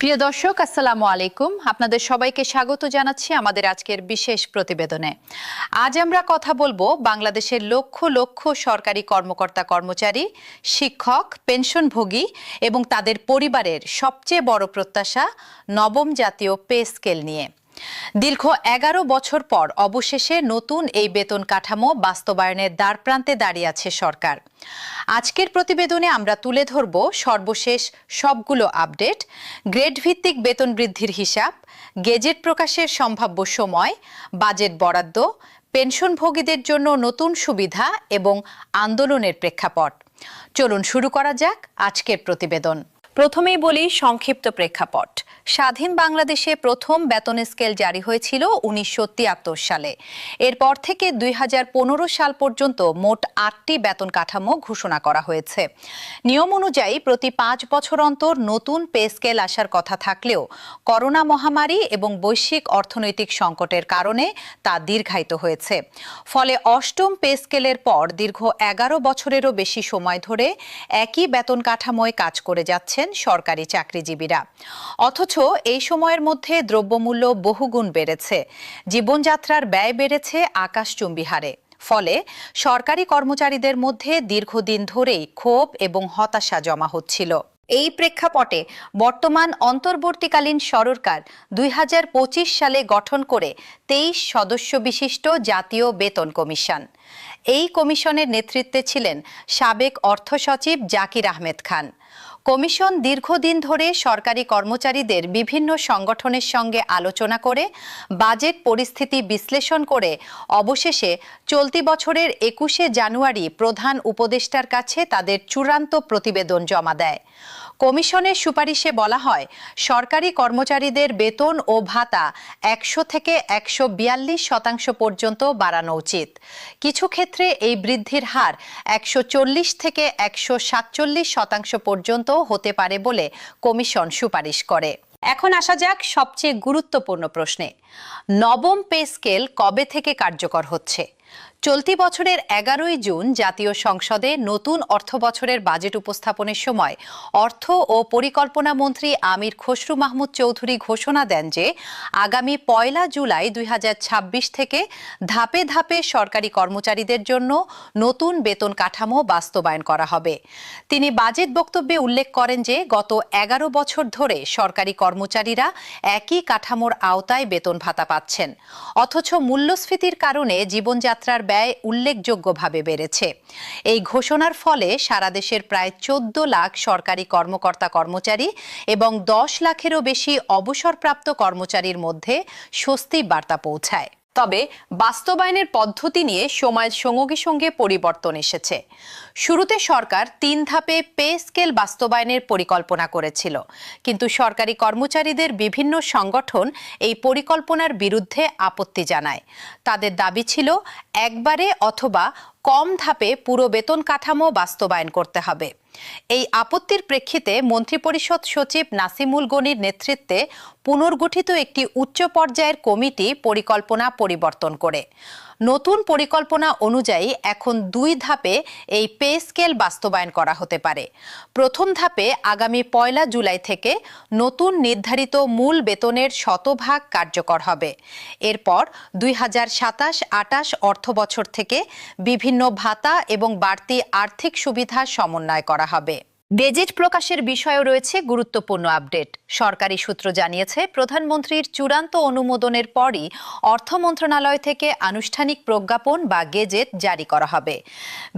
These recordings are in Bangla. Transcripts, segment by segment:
প্রিয় দর্শক, আসসালামু আলাইকুম। আপনাদের সবাইকে স্বাগত জানাচ্ছি আমাদের আজকের বিশেষ প্রতিবেদনে। আজ আমরা কথা বলবো বাংলাদেশের লক্ষ লক্ষ সরকারি কর্মকর্তা কর্মচারী, শিক্ষক, পেনশনভোগী এবং তাদের পরিবারের সবচেয়ে বড় প্রত্যাশা নবম জাতীয় পে স্কেল নিয়ে। দীর্ঘ ১১ বছর পর অবশেষে নতুন এই বেতন কাঠামো বাস্তবায়নের দ্বারপ্রান্তে দাঁড়িয়ে আছে সরকার। আজকের প্রতিবেদনে আমরা তুলে ধরব সর্বশেষ সবগুলো আপডেট, গ্রেড ভিত্তিক বেতন বৃদ্ধির হিসাব, গেজেট প্রকাশের সম্ভাব্য সময়, বাজেট বরাদ্দ, পেনশনভোগীদের জন্য নতুন সুবিধা এবং আন্দোলনের প্রেক্ষাপট। চলুন শুরু করা যাক আজকের প্রতিবেদন। প্রথমেই বলি সংক্ষিপ্ত প্রেক্ষাপট। স্বাধীন বাংলাদেশে প্রথম বেতন স্কেল জারি হয়েছিল ১৯৭৩ সালে। এরপর থেকে ২০১৫ সাল পর্যন্ত মোট ৮টি বেতন কাঠামো ঘোষণা করা হয়েছে। নিয়ম অনুযায়ী প্রতি ৫ বছর অন্তর নতুন পে স্কেল আসার কথা থাকলেও করোনা মহামারী এবং বৈশ্বিক অর্থনৈতিক সংকটের কারণে তা দীর্ঘায়িত হয়েছে। ফলে অষ্টম পে স্কেলের পর দীর্ঘ ১১ বছরেরও বেশি সময় ধরে একই বেতন কাঠামোয় কাজ করে যাচ্ছেন সরকারি চাকরিজীবীরা। অথচ এই সময়ের মধ্যে দ্রব্যমূল্য বহুগুণ বেড়েছে, জীবনযাত্রার ব্যয় বেড়েছে আকাশচুম্বী হারে। ফলে সরকারি কর্মচারীদের মধ্যে দীর্ঘদিন ধরেই ক্ষোভ এবং হতাশা জমা হচ্ছিল। এই প্রেক্ষাপটে বর্তমান অন্তর্বর্তীকালীন সরকার ২০২৫ সালে গঠন করে ২৩ সদস্য বিশিষ্ট জাতীয় বেতন কমিশন। এই কমিশনের নেতৃত্বে ছিলেন সাবেক অর্থ সচিব জাকির আহমেদ খান। কমিশন দীর্ঘদিন ধরে সরকারি কর্মচারীদের বিভিন্ন সংগঠনের সঙ্গে আলোচনা করে বাজেট পরিস্থিতি বিশ্লেষণ করে অবশেষে চলতি বছরের ২১শে জানুয়ারি প্রধান উপদেষ্টার কাছে তাদের চূড়ান্ত প্রতিবেদন জমা দেয়। কমিশনের সুপারিশে বলা হয়, সরকারি কর্মচারীদের বেতন ও ভাতা ১০০ থেকে ১৪২% পর্যন্ত বাড়ানো উচিত। কিছু ক্ষেত্রে এই বৃদ্ধির হার ১৪০ থেকে ১৪৭% পর্যন্ত হতে পারে বলে কমিশন সুপারিশ করে। এখন আসা যাক সবচেয়ে গুরুত্বপূর্ণ প্রশ্নে। নবম পে স্কেল কবে থেকে কার্যকর হচ্ছে? চলতি বছরের ১১ই জুন জাতীয় সংসদে নতুন অর্থবছরের বাজেট উপস্থাপনের সময় অর্থ ও পরিকল্পনা মন্ত্রী আমির খসরু মাহমুদ চৌধুরী ঘোষণা দেন যে আগামী ১ জুলাই ২০২৬ থেকে ধাপে ধাপে সরকারি কর্মচারীদের জন্য নতুন বেতন কাঠামো বাস্তবায়ন করা হবে। তিনি বাজেট বক্তব্যে উল্লেখ করেন যে গত ১১ বছর ধরে সরকারি কর্মচারীরা একই কাঠামোর আওতায় বেতন ভাতা পাচ্ছেন, অথচ মূল্যস্ফীতির কারণে জীবনযাত্রার ব্যয় উল্লেখযোগ্যভাবে বেড়েছে। এই ঘোষণার ফলে সারা দেশের প্রায় ১৪ লাখ সরকারি কর্মকর্তা কর্মচারী এবং ১০ লাখেরও বেশি অবসরপ্রাপ্ত কর্মচারীর মধ্যে স্বস্তির বার্তা পৌঁছায়। তবে বাস্তবায়নের পদ্ধতি নিয়ে সময়ের সঙ্গে সঙ্গে পরিবর্তন এসেছে। শুরুতে সরকার ৩ ধাপে পে স্কেল বাস্তবায়নের পরিকল্পনা করেছিল, কিন্তু সরকারি কর্মচারীদের বিভিন্ন সংগঠন এই পরিকল্পনার বিরুদ্ধে আপত্তি জানায়। তাদের দাবি ছিল একবারে অথবা কম ধাপে পুরো বেতন কাঠামো বাস্তবায়ন করতে হবে। এই আপত্তির প্রেক্ষিতে মন্ত্রিপরিষদ সচিব নাসিমুল গনির নেতৃত্বে পুনর্গঠিত একটি উচ্চ পর্যায়ের কমিটি পরিকল্পনা পরিবর্তন করে নতুন পরিকল্পনা অনুযায়ী এখন ২ ধাপে এই পে স্কেল বাস্তবায়ন করা হতে পারে। প্রথম ধাপে আগামী ১ জুলাই থেকে নতুন নির্ধারিত মূল বেতনের শতভাগ কার্যকর হবে। এরপর ২০২৭-২৮ অর্থবছর থেকে বিভিন্ন ভাতা এবং বাড়তি আর্থিক সুবিধা সমন্বয় করা হবে। গেজেট প্রকাশের বিষয়েও রয়েছে গুরুত্বপূর্ণ আপডেট। সরকারি সূত্র জানিয়েছে, প্রধানমন্ত্রীর চূড়ান্ত অনুমোদনের পরই অর্থ মন্ত্রণালয় থেকে আনুষ্ঠানিক প্রজ্ঞাপন বা গেজেট জারি করা হবে।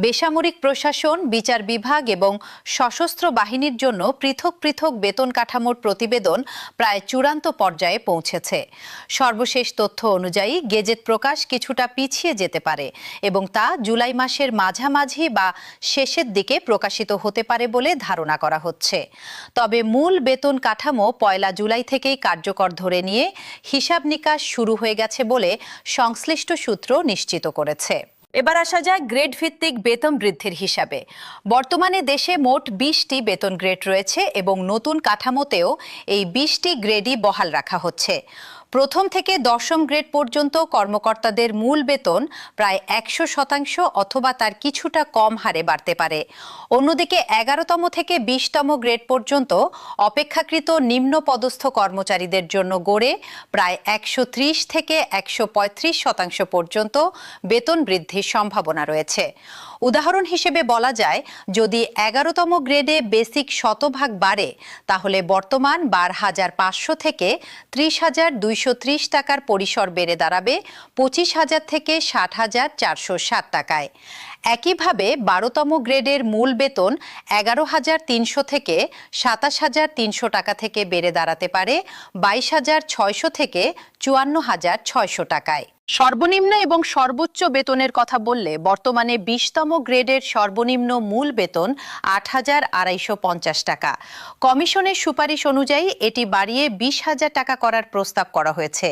বেসামরিক প্রশাসন, বিচার বিভাগ এবং সশস্ত্র বাহিনীর জন্য পৃথক পৃথক বেতন কাঠামোর প্রতিবেদন প্রায় চূড়ান্ত পর্যায়ে পৌঁছেছে। সর্বশেষ তথ্য অনুযায়ী গেজেট প্রকাশ কিছুটা পিছিয়ে যেতে পারে এবং তা জুলাই মাসের মাঝামাঝি বা শেষের দিকে প্রকাশিত হতে পারে বলে ধারণা করা হচ্ছে। তবে মূল বেতন কাঠামো ১ জুলাই থেকেই কার্যকর ধরে নিয়ে হিসাব নিকাশ শুরু হয়ে গেছে বলে সংশ্লিষ্ট সূত্র নিশ্চিত করেছে। এবার আসা যায় গ্রেড ভিত্তিক বেতন বৃদ্ধির হিসাবে। বর্তমানে দেশে মোট ২০টি বেতন গ্রেড রয়েছে এবং নতুন কাঠামোতেও এই ২০টি গ্রেডই বহাল রাখা হচ্ছে। প্রথম থেকে দশম গ্রেড পর্যন্ত কর্মকর্তাদের মূল বেতন প্রায় 100% অথবা তার কিছুটা কম হারে বাড়তে পারে। অন্যদিকে 11তম থেকে 20তম গ্রেড পর্যন্ত অপেক্ষাকৃত নিম্ন পদস্থ কর্মচারীদের জন্য গড়ে প্রায় 130 থেকে 135% পর্যন্ত বেতন বৃদ্ধির সম্ভাবনা রয়েছে। উদাহরণ হিসেবে বলা যায়, যদি 11তম গ্রেডে বেসিক শতভাগ বাড়ে তাহলে বর্তমান 12,500 থেকে 30,230 টাকার পরিসর বেড়ে দাঁড়াবে 25,000 থেকে 60,460 টাকায়। একইভাবে 12তম গ্রেডের মূল বেতন 11,300 থেকে 27,300 টাকা থেকে বেড়ে দাঁড়াতে পারে 22,600 থেকে 54,600 টাকায়। সর্বনিম্ন এবং সর্বোচ্চ বেতনের কথা বললে বর্তমানে 20তম গ্রেডের সর্বনিম্ন মূল বেতন 8,250 টাকা। কমিশনের সুপারিশ অনুযায়ী এটি বাড়িয়ে 20,000 টাকা করার প্রস্তাব করা হয়েছে,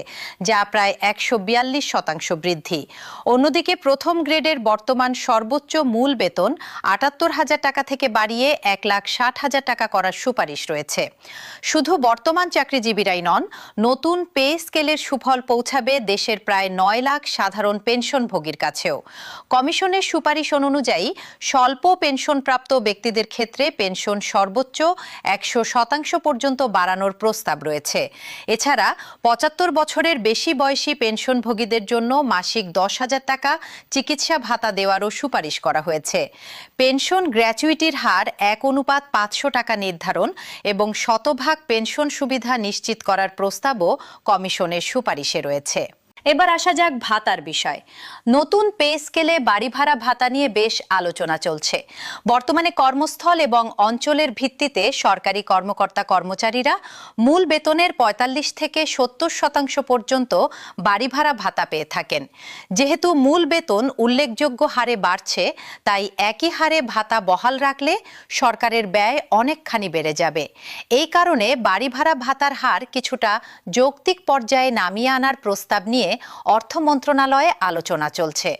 যা প্রায় 142% বৃদ্ধি। অন্যদিকে প্রথম গ্রেডের বর্তমান সর্বোচ্চ মূল বেতন 78,000 টাকা থেকে বাড়িয়ে 1,60,000 টাকা করার সুপারিশ রয়েছে। শুধু বর্তমান চাকরিজীবীরাই নন, নতুন পে স্কেলের সুফল পৌঁছাবে দেশের প্রায় 9 লাখ সাধারণ পেনশনভোগীর কাছেও। কমিশনের সুপারিশ অনুযায়ী স্বল্প পেনশনপ্রাপ্ত ব্যক্তিদের ক্ষেত্রে পেনশন সর্বোচ্চ 100% পর্যন্ত বাড়ানোর প্রস্তাব রয়েছে। এছাড়া 75 বছরের বেশি বয়সী পেনশনভোগীদের জন্য মাসিক 10,000 টাকা চিকিৎসা ভাতা দেওয়ারও সুপারিশ করা হয়েছে। পেনশন গ্র্যাচুইটির হার 1:500 টাকা নির্ধারণ এবং শতভাগ পেনশন সুবিধা নিশ্চিত করার প্রস্তাবও কমিশনের সুপারিশে রয়েছে। এবার আসা যাক ভাতার বিষয়। নতুন পে স্কেলে বাড়ি ভাড়া ভাতা নিয়ে বেশ আলোচনা চলছে। বর্তমানে কর্মস্থল এবং অঞ্চলের ভিত্তিতে সরকারি কর্মকর্তা কর্মচারীরা মূল বেতনের 45 থেকে 70% পর্যন্ত বাড়ি ভাড়া ভাতা পেয়ে থাকেন। যেহেতু মূল বেতন উল্লেখযোগ্য হারে বাড়ছে, তাই একই হারে ভাতা বহাল রাখলে সরকারের ব্যয় অনেকখানি বেড়ে যাবে। এই কারণে বাড়ি ভাড়া ভাতার হার কিছুটা যৌক্তিক পর্যায়ে নামিয়ে আনার প্রস্তাব নিয়ে অর্থ মন্ত্রণালয়ে আলোচনা চলছে।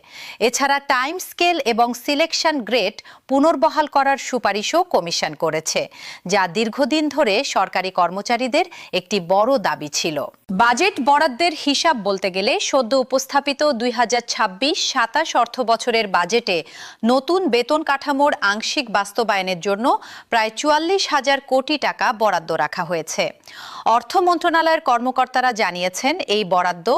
এছাড়া টাইম স্কেল এবং সিলেকশন গ্রেড পুনর্বহাল করার সুপারিশও কমিশন করেছে, যা দীর্ঘদিন ধরে সরকারি কর্মচারীদের একটি বড় দাবি ছিল। বাজেট বরাদ্দের হিসাব বলতে গেলে সদ্য উপস্থাপিত 2026-27 অর্থ বছরের বাজেটে নতুন বেতন কাঠামোর আংশিক বাস্তবায়নের জন্য প্রায় 44,000 কোটি টাকা বরাদ্দ রাখা হয়েছে। অর্থ মন্ত্রণালয়ের কর্মকর্তারা জানিয়েছেন, এই বরাদ্দ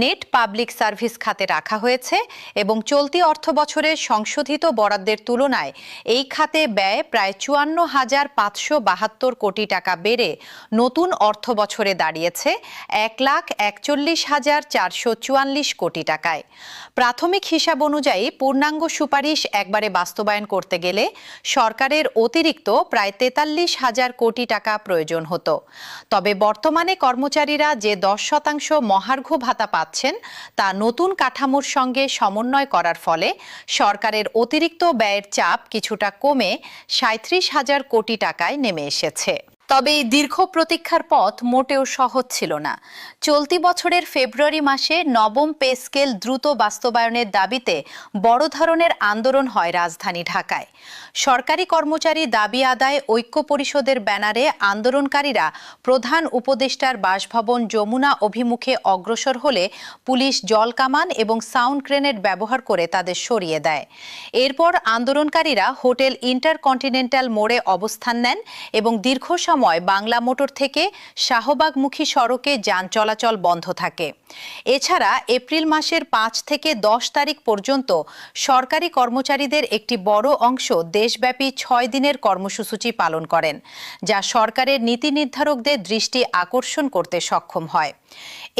নেট পাবলিক সার্ভিস খাতে রাখা হয়েছে এবং চলতি অর্থ বছরের সংশোধিত বরাদ্দের তুলনায় এই খাতে ব্যয় প্রায় 54,572 কোটি টাকা বেড়ে নতুন অর্থ বছরে দাঁড়িয়েছে 1,41,444 কোটি টাকায়। প্রাথমিক হিসাব অনুযায়ী পূর্ণাঙ্গ সুপারিশ একবারে বাস্তবায়ন করতে গেলে সরকারের অতিরিক্ত প্রায় 43,000 কোটি টাকা প্রয়োজন হতো। তবে বর্তমানে কর্মচারীরা যে 10% মহার্ঘ ভাতা পাচ্ছেন তা নতুন কাঠামোর সঙ্গে সমন্বয় করার ফলে সরকারের অতিরিক্ত ব্যয়ের চাপ কিছুটা কমে 37,000 কোটি টাকায় নেমে এসেছে। তবে এই দীর্ঘ প্রতীক্ষার পথ মোটেও সহজ ছিল না। চলতি বছরের ফেব্রুয়ারি মাসে নবম পে স্কেল দ্রুত বাস্তবায়নের দাবিতে বড় ধরনের আন্দোলন হয় রাজধানী ঢাকায়। সরকারি কর্মচারী দাবি আদায় ঐক্য পরিষদের ব্যানারে আন্দোলনকারীরা প্রধান উপদেষ্টার বাসভবন যমুনা অভিমুখে অগ্রসর হলে পুলিশ জলকামান এবং সাউন্ড গ্রেনেড ব্যবহার করে তাদের সরিয়ে দেয়। এরপর আন্দোলনকারীরা হোটেল ইন্টারকন্টিনেন্টাল মোড়ে অবস্থান নেন এবং দীর্ঘ সময় বাংলা মোটর থেকে শাহবাগমুখী সড়কে যান চলাচল বন্ধ থাকে। এছাড়া এপ্রিল মাসের 5 থেকে 10 তারিখ পর্যন্ত সরকারি কর্মচারীদের একটি বড় অংশ দেশব্যাপী 6 দিনের কর্মসূচি পালন করেন, যা সরকারের নীতি নির্ধারকদের দৃষ্টি আকর্ষণ করতে সক্ষম হয়।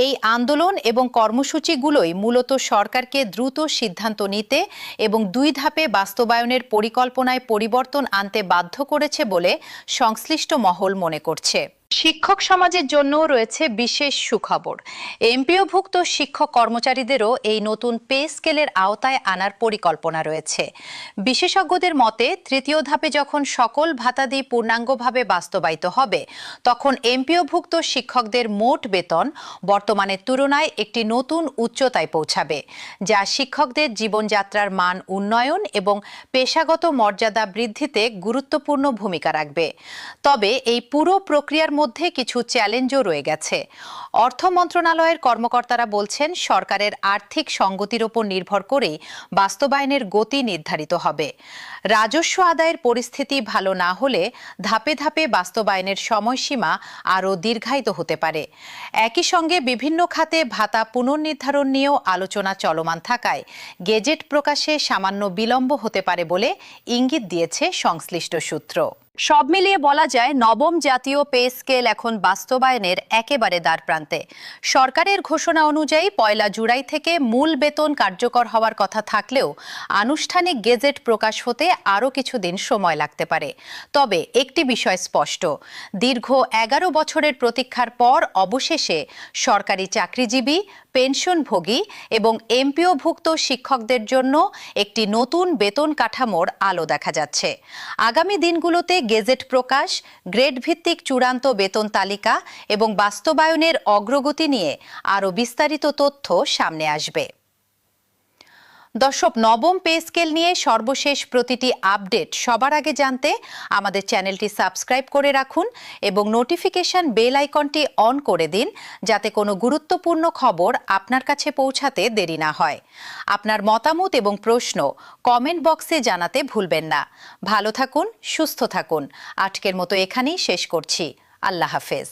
এই আন্দোলন এবং কর্মসূচিগুলোই মূলত সরকারকে দ্রুত সিদ্ধান্ত নিতে এবং 2 ধাপে বাস্তবায়নের পরিকল্পনায় পরিবর্তন আনতে বাধ্য করেছে বলে সংশ্লিষ্ট মহল মনে করছে। শিক্ষক সমাজের জন্য রয়েছে বিশেষ সুখবর। এমপিওভুক্ত শিক্ষক কর্মচারীদেরও এই নতুন পে স্কেলের আওতায় আনার পরিকল্পনা রয়েছে। বিশেষজ্ঞদের মতে, তৃতীয় ধাপে যখন সকল ভাতাদি পূর্ণাঙ্গভাবে বাস্তবায়িত হবে, তখন এমপিওভুক্ত শিক্ষকদের মোট বেতন বর্তমানের তুলনায় একটি নতুন উচ্চতায় পৌঁছাবে, যা শিক্ষকদের জীবনযাত্রার মান উন্নয়ন এবং পেশাগত মর্যাদা বৃদ্ধিতে গুরুত্বপূর্ণ ভূমিকা রাখবে। তবে এই পুরো প্রক্রিয়ার মধ্যে কিছু চ্যালেঞ্জও রয়ে গেছে। অর্থ মন্ত্রণালয়ের কর্মকর্তারা বলছেন, সরকারের আর্থিক সঙ্গতির ওপর নির্ভর করেই বাস্তবায়নের গতি নির্ধারিত হবে। রাজস্ব আদায়ের পরিস্থিতি ভালো না হলে ধাপে ধাপে বাস্তবায়নের সময়সীমা আরও দীর্ঘায়িত হতে পারে। একই সঙ্গে বিভিন্ন খাতে ভাতা পুনর্নির্ধারণ নিয়েও আলোচনা চলমান থাকায় গেজেট প্রকাশে সামান্য বিলম্ব হতে পারে বলে ইঙ্গিত দিয়েছে সংশ্লিষ্ট সূত্র। সব মিলিয়ে বলা যায়, নবম জাতীয় পে স্কেল এখন বাস্তবায়নের একেবারে দ্বারপ্রান্তে। সরকারের ঘোষণা অনুযায়ী 1 জুলাই থেকে মূল বেতন কার্যকর হওয়ার কথা থাকলেও আনুষ্ঠানিক গেজেট প্রকাশ হতে আরও কিছুদিন সময় লাগতে পারে। তবে একটি বিষয় স্পষ্ট, দীর্ঘ 11 বছরের প্রতীক্ষার পর অবশেষে সরকারি চাকরিজীবী, পেনশনভোগী এবং এমপিওভুক্ত শিক্ষকদের জন্য একটি নতুন বেতন কাঠামোর আলো দেখা যাচ্ছে। আগামী দিনগুলোতে গেজেট প্রকাশ, গ্রেড ভিত্তিক চূড়ান্ত বেতন তালিকা এবং বাস্তবায়নের অগ্রগতি নিয়ে আরও বিস্তারিত তথ্য সামনে আসবে। দর্শক, নবম পে স্কেল নিয়ে সর্বশেষ প্রতিটি আপডেট সবার আগে জানতে আমাদের চ্যানেলটি সাবস্ক্রাইব করে রাখুন এবং নোটিফিকেশন বেল আইকনটি অন করে দিন, যাতে কোনো গুরুত্বপূর্ণ খবর আপনার কাছে পৌঁছাতে দেরি না হয়। আপনার মতামত এবং প্রশ্ন কমেন্ট বক্সে জানাতে ভুলবেন না। ভালো থাকুন, সুস্থ থাকুন। আজকের মতো এখানেই শেষ করছি। আল্লাহ হাফেজ।